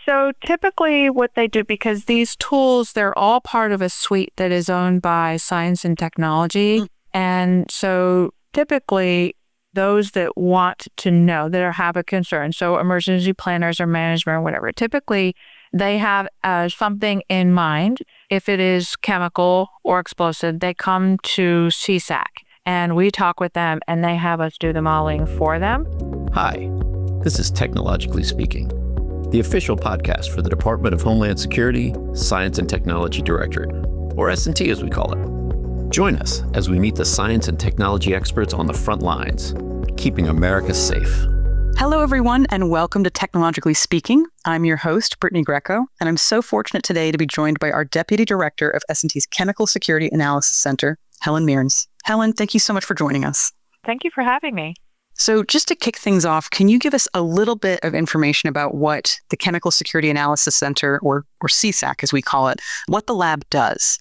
So typically what they do, because these tools, they're all part of a suite that is owned by science and technology. And so typically those that want to know, that have a concern, so emergency planners or management or whatever, typically they have something in mind. If it is chemical or explosive, they come to CSAC and we talk with them and they have us do the modeling for them. Hi, this is Technologically Speaking, the official podcast for the Department of Homeland Security, Science and Technology Directorate, or S&T as we call it. Join us as we meet the science and technology experts on the front lines, keeping America safe. Hello, everyone, and welcome to Technologically Speaking. I'm your host, Brittany Greco, and I'm so fortunate today to be joined by our Deputy Director of S&T's Chemical Security Analysis Center, Helen Mearns. Helen, thank you so much for joining us. Thank you for having me. So just to kick things off, can you give us a little bit of information about what the Chemical Security Analysis Center, or CSAC as we call it, what the lab does?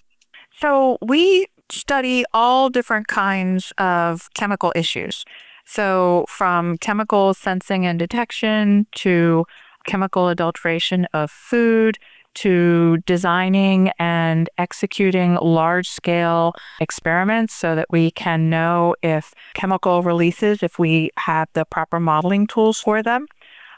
So we study all different kinds of chemical issues. So from chemical sensing and detection to chemical adulteration of food to designing and executing large-scale experiments so that we can know if chemical releases, if we have the proper modeling tools for them.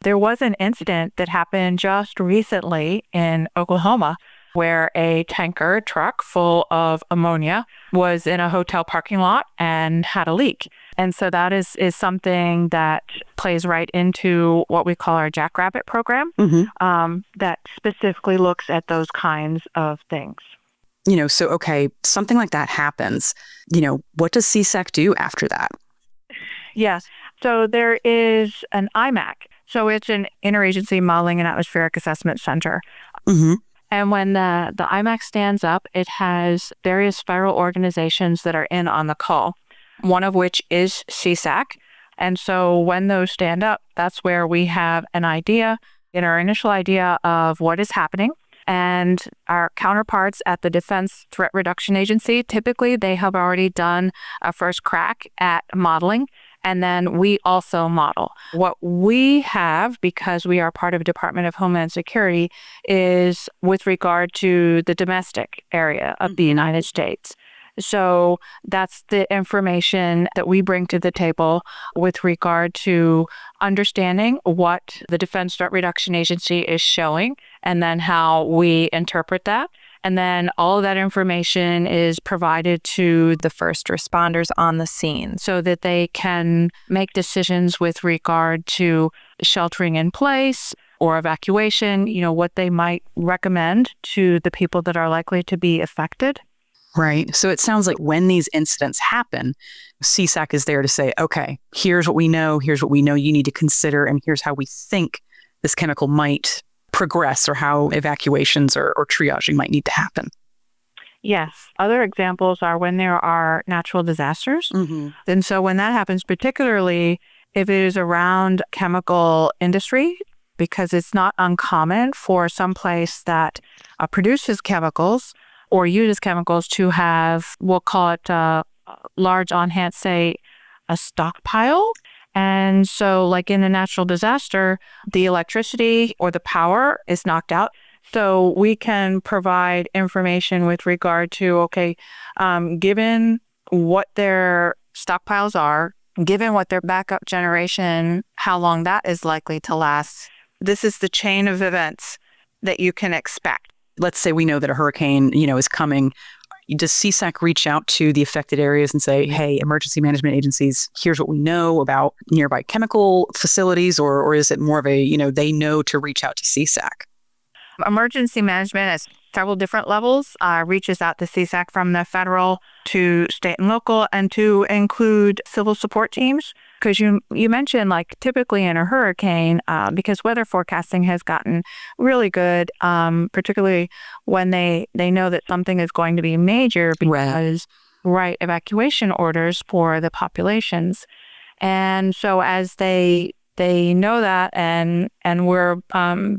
There was an incident that happened just recently in Oklahoma where a tanker truck full of ammonia was in a hotel parking lot and had a leak. And so that is something that plays right into what we call our Jackrabbit program, that specifically looks at those kinds of things. Okay, something like that happens. What does CSAC do after that? Yes. So there is an IMAC. So it's an Interagency Modeling and Atmospheric Assessment Center. And when the IMAC stands up, it has various federal organizations that are in on the call, one of which is CSAC. And so when those stand up, that's where we have an idea, our initial idea of what is happening. And our counterparts at the Defense Threat Reduction Agency, typically they have already done a first crack at modeling. And then we also model. What we have, because we are part of the Department of Homeland Security, is with regard to the domestic area of the United States. So that's the information that we bring to the table with regard to understanding what the Defense Threat Reduction Agency is showing and then how we interpret that. And then all of that information is provided to the first responders on the scene so that they can make decisions with regard to sheltering in place or evacuation, what they might recommend to the people that are likely to be affected. Right. So it sounds like when these incidents happen, CSAC is there to say, okay, here's what we know you need to consider, and here's how we think this chemical might progress or how evacuations or triaging might need to happen. Yes. Other examples are when there are natural disasters. And so when that happens, particularly if it is around chemical industry, because it's not uncommon for some place that produces chemicals or uses chemicals to have, we'll call it large on hand, say, a stockpile. And so like in a natural disaster, the electricity or the power is knocked out. So we can provide information with regard to, given what their stockpiles are, given what their backup generation, how long that is likely to last. This is the chain of events that you can expect. Let's say we know that a hurricane, is coming. Does CSAC reach out to the affected areas and say, hey, emergency management agencies, here's what we know about nearby chemical facilities, or is it more of a, they know to reach out to CSAC? Emergency management at several different levels reaches out to CSAC from the federal to state and local, and to include civil support teams. Because you mentioned, typically in a hurricane, because weather forecasting has gotten really good, particularly when they know that something is going to be major, because evacuation orders for the populations. And so as they know that, and we're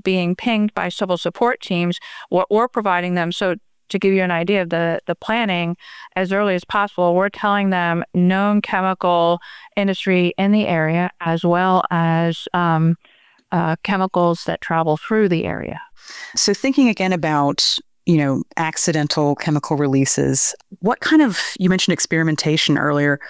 being pinged by civil support teams, what we're providing them. So to give you an idea of the planning, as early as possible, we're telling them known chemical industry in the area, as well as chemicals that travel through the area. So thinking again about, accidental chemical releases, what kind of, you mentioned experimentation earlier,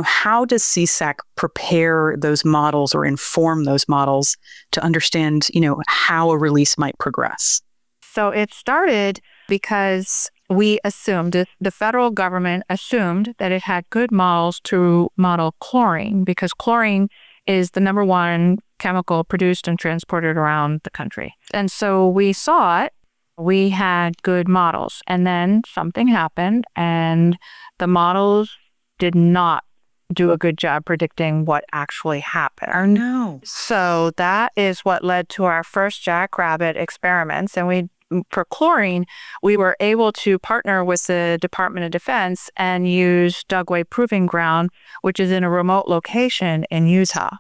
how does CSAC prepare those models or inform those models to understand, how a release might progress? So it started because we assumed, the federal government assumed that it had good models to model chlorine, because chlorine is the number one chemical produced and transported around the country. And so we saw it. We had good models. And then something happened, and the models did not do a good job predicting what actually happened. Oh, no. So that is what led to our first jackrabbit experiments. And for chlorine, we were able to partner with the Department of Defense and use Dugway Proving Ground, which is in a remote location in Utah.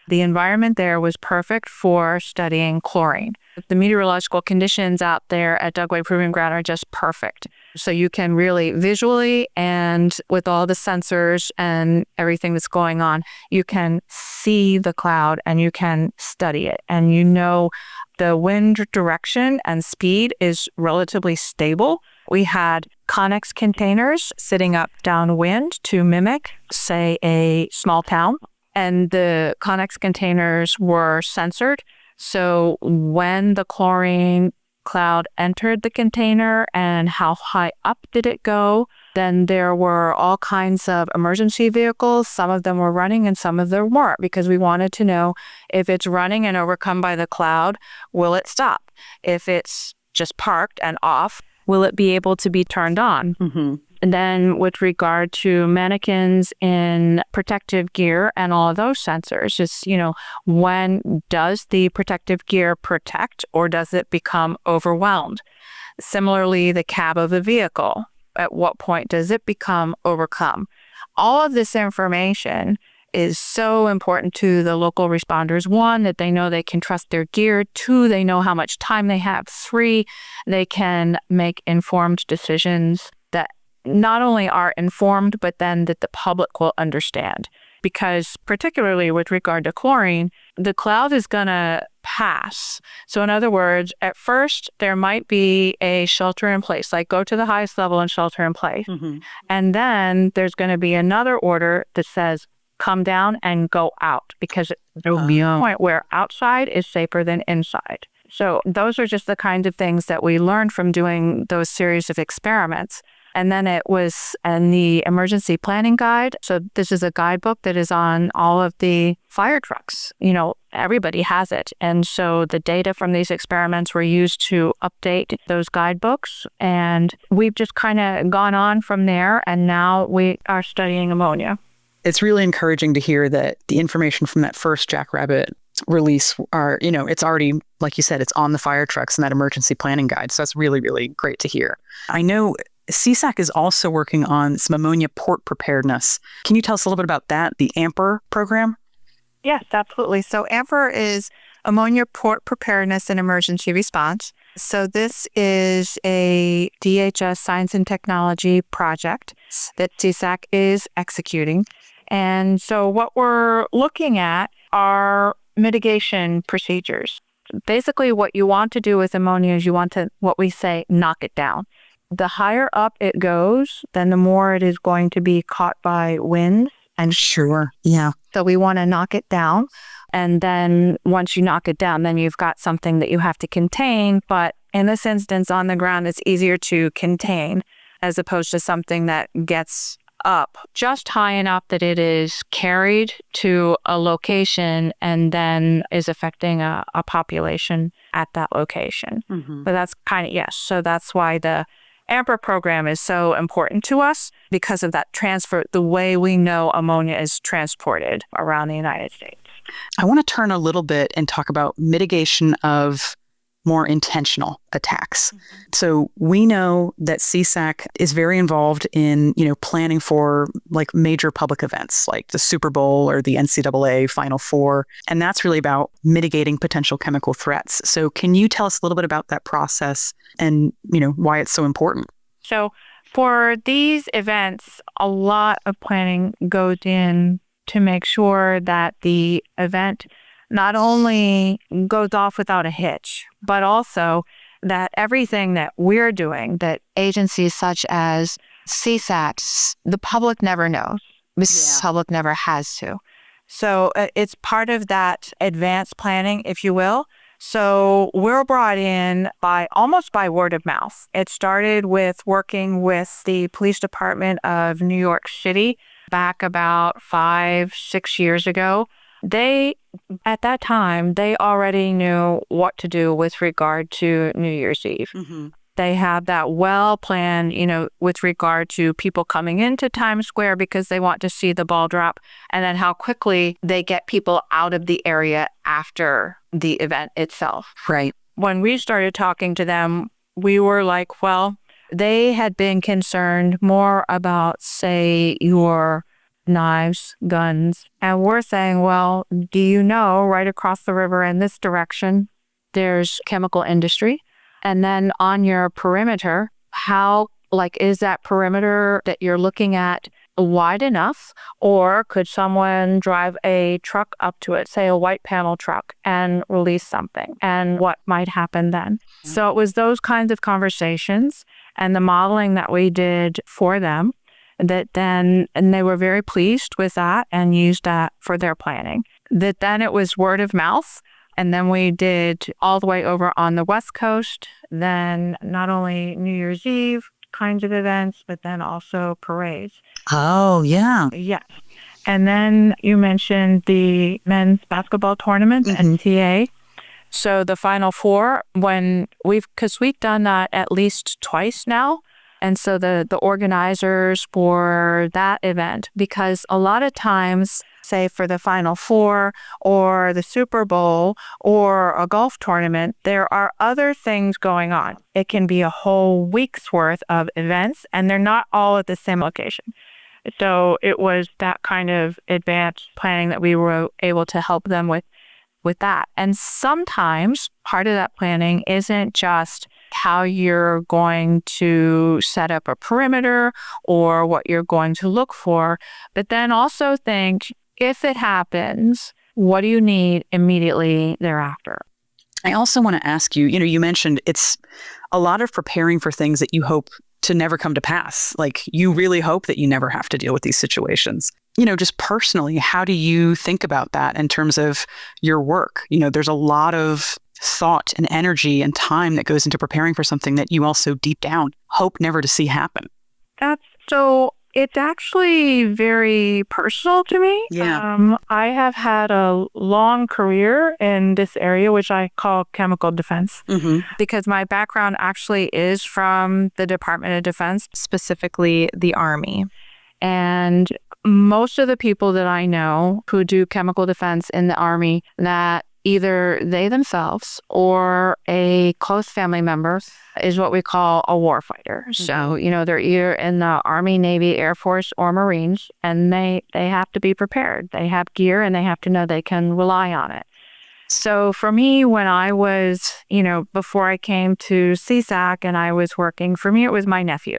The environment there was perfect for studying chlorine. The meteorological conditions out there at Dugway Proving Ground are just perfect. So you can really visually, and with all the sensors and everything that's going on, you can see the cloud and you can study it. And the wind direction and speed is relatively stable. We had Connex containers sitting up downwind to mimic, say, a small town. And the Connex containers were censored. So when the chlorine cloud entered the container and how high up did it go, then there were all kinds of emergency vehicles. Some of them were running and some of them weren't, because we wanted to know, if it's running and overcome by the cloud, will it stop? If it's just parked and off, will it be able to be turned on? Mm-hmm. And then with regard to mannequins in protective gear and all of those sensors, just, when does the protective gear protect, or does it become overwhelmed? Similarly, the cab of the vehicle, at what point does it become overcome? All of this information is so important to the local responders. One, that they know they can trust their gear. Two, they know how much time they have. Three, they can make informed decisions that not only are informed, but then that the public will understand. Because particularly with regard to chlorine, the cloud is going to pass. So in other words, at first, there might be a shelter in place, like go to the highest level and shelter in place. Mm-hmm. And then there's going to be another order that says, come down and go out, because there will be a point where outside is safer than inside. So those are just the kinds of things that we learned from doing those series of experiments. And then it was in the emergency planning guide. So this is a guidebook that is on all of the fire trucks. Everybody has it. And so the data from these experiments were used to update those guidebooks. And we've just kind of gone on from there. And now we are studying ammonia. It's really encouraging to hear that the information from that first jackrabbit release it's already, like you said, it's on the fire trucks and that emergency planning guide. So that's really, really great to hear. I know CSAC is also working on some ammonia port preparedness. Can you tell us a little bit about that, the AMPER program? Yes, absolutely. So AMPER is Ammonia Port Preparedness and Emergency Response. So this is a DHS science and technology project that CSAC is executing. And so what we're looking at are mitigation procedures. Basically, what you want to do with ammonia is you want to, what we say, knock it down. The higher up it goes, then the more it is going to be caught by winds. And sure, yeah. So we want to knock it down. And then once you knock it down, then you've got something that you have to contain. But in this instance, on the ground, it's easier to contain as opposed to something that gets up just high enough that it is carried to a location and then is affecting a population at that location. Mm-hmm. But that's yes. So that's why the AMPER program is so important to us, because of that transfer, the way we know ammonia is transported around the United States. I want to turn a little bit and talk about mitigation of more intentional attacks. Mm-hmm. So we know that CSAC is very involved in, planning for like major public events like the Super Bowl or the NCAA Final Four. And that's really about mitigating potential chemical threats. So can you tell us a little bit about that process and, why it's so important? So for these events, a lot of planning goes in to make sure that the event not only goes off without a hitch, but also that everything that we're doing, that agencies such as CSAC, the public never knows. The public never has to. So it's part of that advanced planning, if you will. So we're brought in almost by word of mouth. It started with working with the police department of New York City back about 5-6 years ago. At that time, they already knew what to do with regard to New Year's Eve. Mm-hmm. They have that well planned, with regard to people coming into Times Square because they want to see the ball drop, and then how quickly they get people out of the area after the event itself. Right. When we started talking to them, we were like, well, they had been concerned more about, say, your knives, guns. And we're saying, well, do you know right across the river in this direction, there's chemical industry? And then on your perimeter, is that perimeter that you're looking at wide enough? Or could someone drive a truck up to it, say a white panel truck, and release something? And what might happen then? Mm-hmm. So it was those kinds of conversations and the modeling that we did for them and they were very pleased with that and used that for their planning. Then it was word of mouth. And then we did all the way over on the West Coast, then not only New Year's Eve kinds of events, but then also parades. Oh, yeah. Yes. And then you mentioned the men's basketball tournament, NCAA. So the Final Four, because we've done that at least twice now. And so the organizers for that event, because a lot of times, say for the Final Four or the Super Bowl or a golf tournament, there are other things going on. It can be a whole week's worth of events, and they're not all at the same location. So it was that kind of advanced planning that we were able to help them with that. And sometimes part of that planning isn't just how you're going to set up a perimeter or what you're going to look for, but then also think, if it happens, what do you need immediately thereafter? I also want to ask you, you mentioned it's a lot of preparing for things that you hope to never come to pass. Like, you really hope that you never have to deal with these situations. Just personally, how do you think about that in terms of your work? There's a lot of thought and energy and time that goes into preparing for something that you also deep down hope never to see happen. It's actually very personal to me. Yeah. I have had a long career in this area, which I call chemical defense, because my background actually is from the Department of Defense, specifically the Army. And most of the people that I know who do chemical defense in the Army, that either they themselves or a close family member is what we call a warfighter. Mm-hmm. So, they're either in the Army, Navy, Air Force, or Marines, and they have to be prepared. They have gear and they have to know they can rely on it. So for me, when I was, before I came to CSAC and I was working, for me, it was my nephew.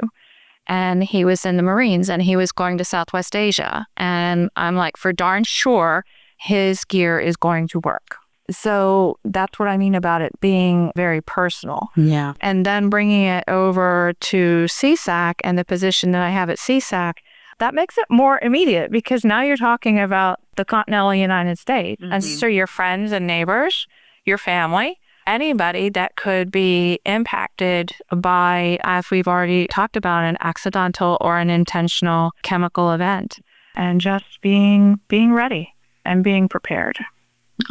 And he was in the Marines and he was going to Southwest Asia. And I'm like, for darn sure, his gear is going to work. So that's what I mean about it being very personal. Yeah. And then bringing it over to CSAC and the position that I have at CSAC, that makes it more immediate because now you're talking about the continental United States. Mm-hmm. And so your friends and neighbors, your family, anybody that could be impacted by, as we've already talked about, an accidental or an intentional chemical event. And just being ready and being prepared.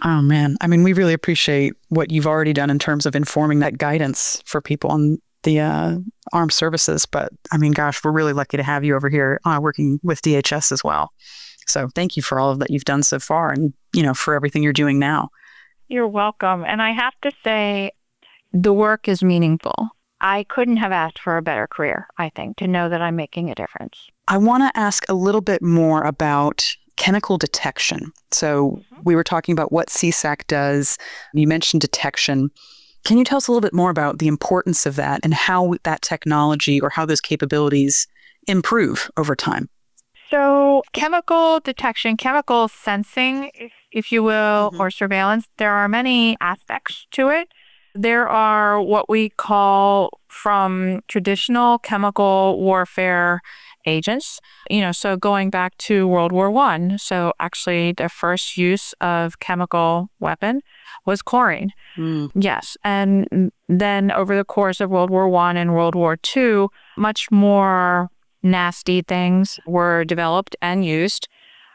Oh, man. I mean, we really appreciate what you've already done in terms of informing that guidance for people on the armed services. But I mean, gosh, we're really lucky to have you over here working with DHS as well. So thank you for all of that you've done so far and, for everything you're doing now. You're welcome. And I have to say, the work is meaningful. I couldn't have asked for a better career, I think, to know that I'm making a difference. I want to ask a little bit more about chemical detection. So we were talking about what CSAC does. You mentioned detection. Can you tell us a little bit more about the importance of that and how that technology or how those capabilities improve over time? So chemical detection, chemical sensing, if you will, or surveillance, there are many aspects to it. There are what we call from traditional chemical warfare agents, so going back to World War I. So actually the first use of chemical weapon was chlorine. Yes. And then over the course of World War I and World War II, much more nasty things were developed and used.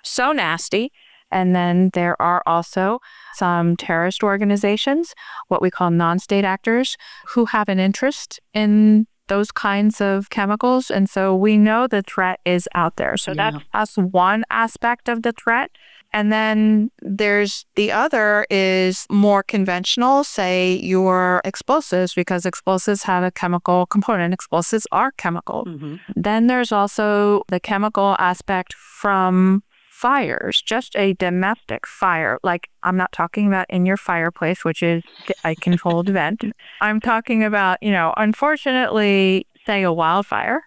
So nasty. And then there are also some terrorist organizations, what we call non-state actors, who have an interest in those kinds of chemicals. And so we know the threat is out there. So that's one aspect of the threat. And then there's the other is more conventional, say your explosives, because explosives have a chemical component. Explosives are chemical. Then there's also the chemical aspect from fires, just a domestic fire. Like, I'm not talking about in your fireplace, which is a controlled event. I'm talking about, unfortunately, say a wildfire.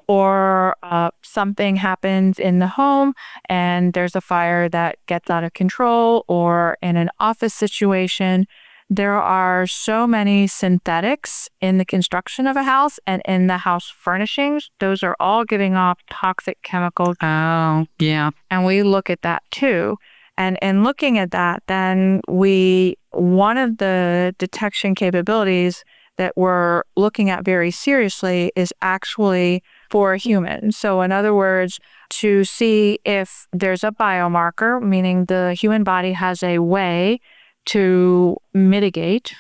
Or something happens in the home and there's a fire that gets out of control, or in an office situation. There are so many synthetics in the construction of a house and in the house furnishings. Those are all giving off toxic chemicals. Oh, yeah. And we look at that too. And in looking at that, then one of the detection capabilities that we're looking at very seriously is actually for humans. So in other words, to see if there's a biomarker, meaning the human body has a way to mitigate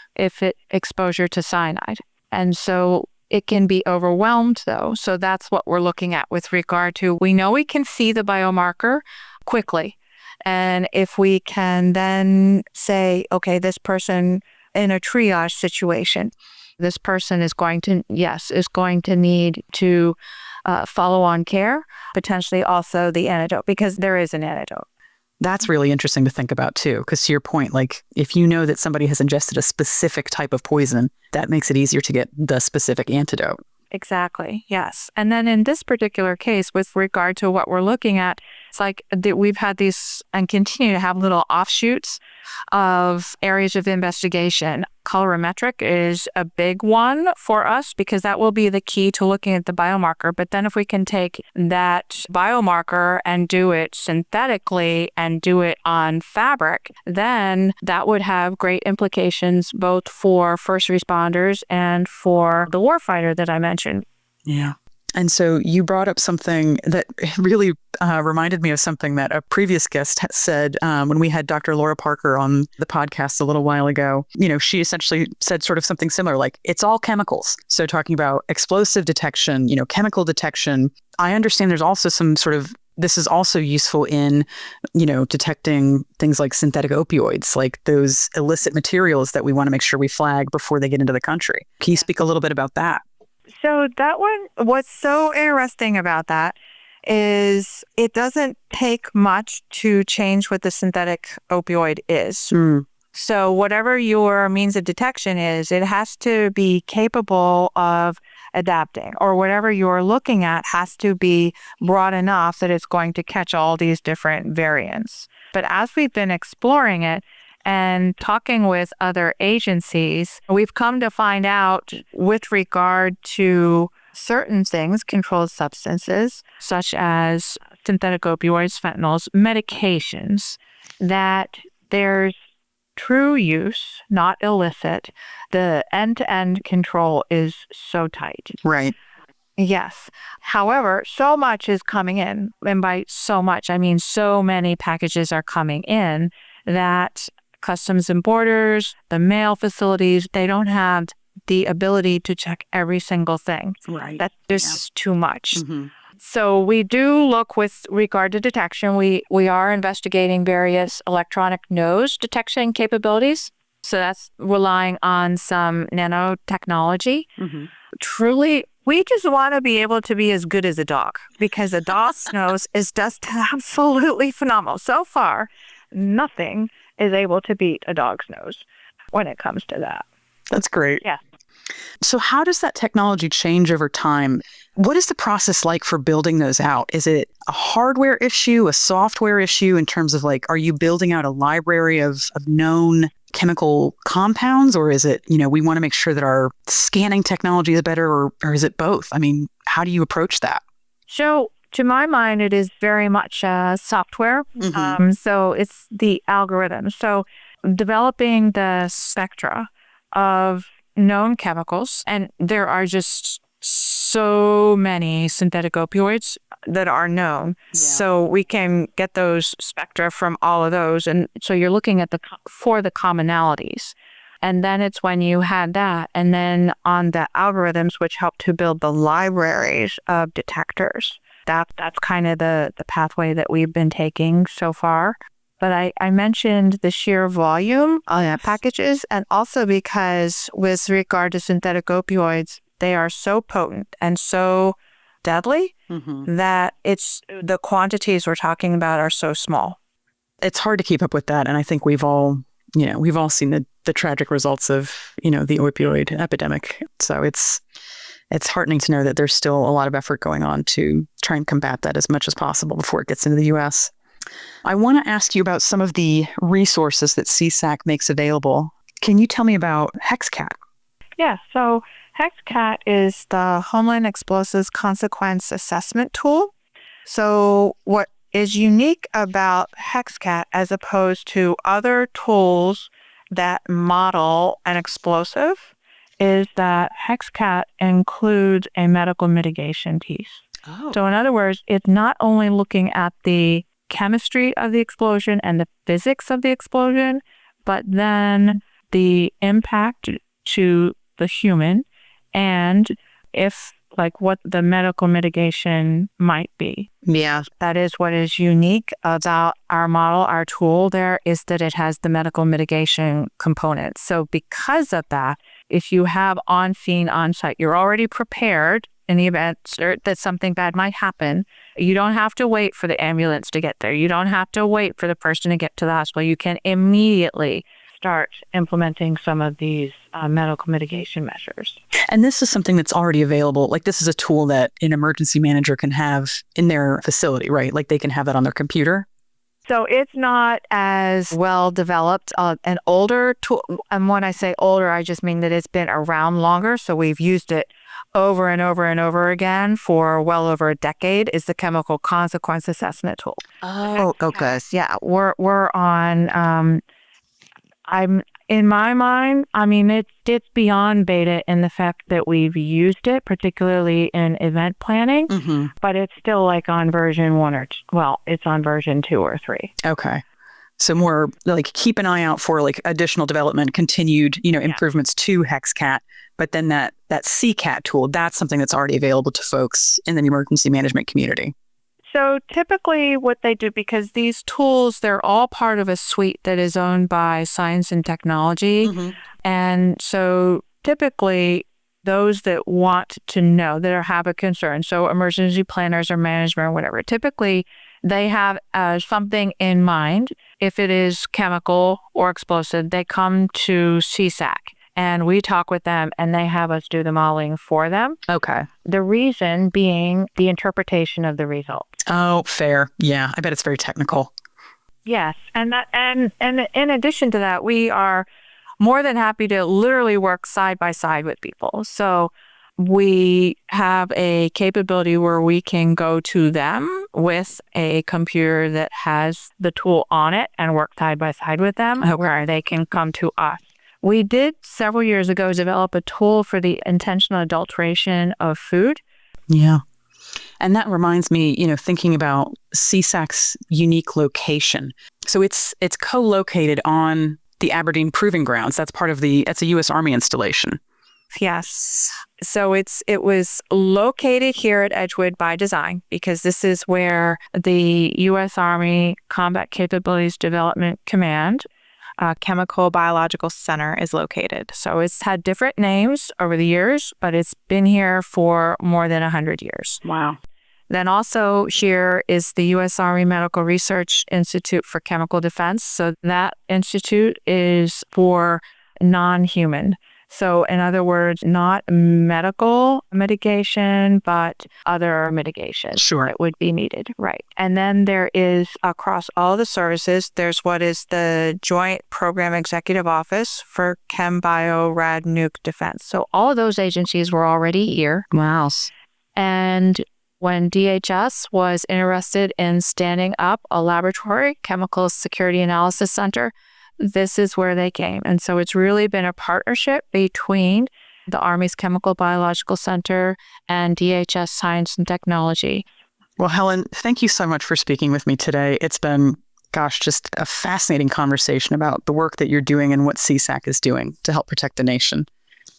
exposure to cyanide. And so it can be overwhelmed though. So that's what we're looking at with regard to, we know we can see the biomarker quickly. And if we can then say, okay, this person in a triage situation, this person is going to need to follow on care, potentially also the antidote, because there is an antidote. That's really interesting to think about too, because to your point, like if you know that somebody has ingested a specific type of poison, that makes it easier to get the specific antidote. Exactly. Yes. And then in this particular case, with regard to what we're looking at, it's like we've had these and continue to have little offshoots of areas of investigation. Colorimetric is a big one for us because that will be the key to looking at the biomarker. But then if we can take that biomarker and do it synthetically and do it on fabric, then that would have great implications both for first responders and for the warfighter that I mentioned. Yeah. And so you brought up something that really reminded me of something that a previous guest said when we had Dr. Laura Parker on the podcast a little while ago. She essentially said sort of something similar, like it's all chemicals. So talking about explosive detection, chemical detection, I understand there's also some sort of, this is also useful in, detecting things like synthetic opioids, like those illicit materials that we want to make sure we flag before they get into the country. Can you speak a little bit about that? So that one, what's so interesting about that is it doesn't take much to change what the synthetic opioid is. So whatever your means of detection is, it has to be capable of adapting, or whatever you're looking at has to be broad enough that it's going to catch all these different variants. But as we've been exploring it, and talking with other agencies, we've come to find out with regard to certain things, controlled substances, such as synthetic opioids, fentanyls, medications, that there's true use, not illicit. The end-to-end control is so tight. Right. Yes. However, so much is coming in. And by so much, I mean so many packages are coming in that Customs and Borders, the mail facilities, they don't have the ability to check every single thing. Right. That's just too much. So we do look with regard to detection. We are investigating various electronic nose detection capabilities. So that's relying on some nanotechnology. Truly, we just want to be able to be as good as a dog, because a dog's nose is just absolutely phenomenal. So far, nothing is able to beat a dog's nose when it comes to that. That's great. Yeah. So how does that technology change over time? What is the process like for building those out? Is it a hardware issue, a software issue in terms of like, are you building out a library of known chemical compounds, or is it, we want to make sure that our scanning technology is better, or is it both? I mean, how do you approach that? So to my mind, it is very much software. Mm-hmm. So it's the algorithm. So developing the spectra of known chemicals, and there are just so many synthetic opioids that are known. Yeah. So we can get those spectra from all of those. And so you're looking at for the commonalities. And then it's when you had that, and then on the algorithms, which help to build the libraries of detectors. That's kind of the pathway that we've been taking so far. But I mentioned the sheer volume of packages, and also because with regard to synthetic opioids, they are so potent and so deadly that the quantities we're talking about are so small. It's hard to keep up with that. And I think we've all seen the tragic results of, the opioid epidemic. So it's heartening to know that there's still a lot of effort going on to try and combat that as much as possible before it gets into the U.S. I want to ask you about some of the resources that CSAC makes available. Can you tell me about HexCat? Yeah, so HexCat is the Homeland Explosives Consequence Assessment tool. So what is unique about HexCat as opposed to other tools that model an explosive is that HexCat includes a medical mitigation piece. Oh. So in other words, it's not only looking at the chemistry of the explosion and the physics of the explosion, but then the impact to the human and what the medical mitigation might be. Yeah. That is what is unique about our model, our tool there, is that it has the medical mitigation component. So because of that, if you have on-scene, on-site, you're already prepared in the event that something bad might happen. You don't have to wait for the ambulance to get there. You don't have to wait for the person to get to the hospital. You can immediately start implementing some of these medical mitigation measures. And this is something that's already available. Like, this is a tool that an emergency manager can have in their facility, right? Like, they can have that on their computer. So it's not as well developed, an older tool. And when I say older, I just mean that it's been around longer. So we've used it over and over and over again for well over a decade, is the chemical consequence assessment tool. Oh, okay. Yeah, we're on, in my mind, I mean, it's beyond beta in the fact that we've used it, particularly in event planning, but it's still like on version 1 it's on version 2 or 3. Okay. So more like keep an eye out for like additional development, continued, improvements to HexCat, but then that CCAT tool, that's something that's already available to folks in the emergency management community. So typically what they do, because these tools, they're all part of a suite that is owned by science and technology. And so typically those that want to know, that have a concern, so emergency planners or management or whatever, typically they have something in mind. If it is chemical or explosive, they come to CSAC. And we talk with them, and they have us do the modeling for them. Okay. The reason being the interpretation of the results. Oh, fair. Yeah, I bet it's very technical. Yes, and in addition to that, we are more than happy to literally work side by side with people. So we have a capability where we can go to them with a computer that has the tool on it and work side by side with them, where they can come to us. We did several years ago develop a tool for the intentional adulteration of food. Yeah. And that reminds me, thinking about CSAC's unique location. So it's co-located on the Aberdeen Proving Grounds. That's it's a U.S. Army installation. Yes. So it was located here at Edgewood by design, because this is where the U.S. Army Combat Capabilities Development Command Chemical Biological Center is located. So it's had different names over the years, but it's been here for more than 100 years. Wow. Then also here is the U.S. Army Medical Research Institute for Chemical Defense. So that institute is for non-human. So in other words, not medical mitigation, but other mitigation that would be needed. Right. And then there is across all the services, there's what is the Joint Program Executive Office for Chem Bio Rad Nuke Defense. So all of those agencies were already here. Wow. And when DHS was interested in standing up a laboratory, Chemical Security Analysis Center, this is where they came. And so it's really been a partnership between the Army's Chemical Biological Center and DHS Science and Technology. Well, Helen, thank you so much for speaking with me today. It's been, just a fascinating conversation about the work that you're doing and what CSAC is doing to help protect the nation.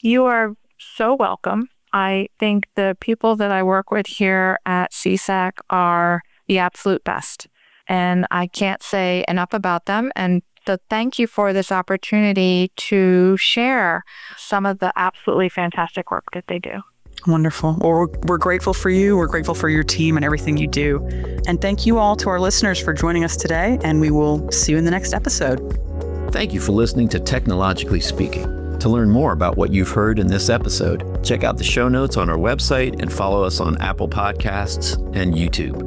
You are so welcome. I think the people that I work with here at CSAC are the absolute best. And I can't say enough about them. And so thank you for this opportunity to share some of the absolutely fantastic work that they do. Wonderful. Well, we're grateful for you. We're grateful for your team and everything you do. And thank you all to our listeners for joining us today. And we will see you in the next episode. Thank you for listening to Technologically Speaking. To learn more about what you've heard in this episode, check out the show notes on our website and follow us on Apple Podcasts and YouTube.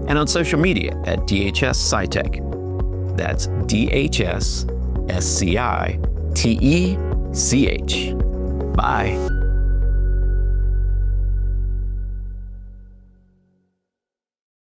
And on social media at DHS SciTech. That's DHS SCITECH. Bye.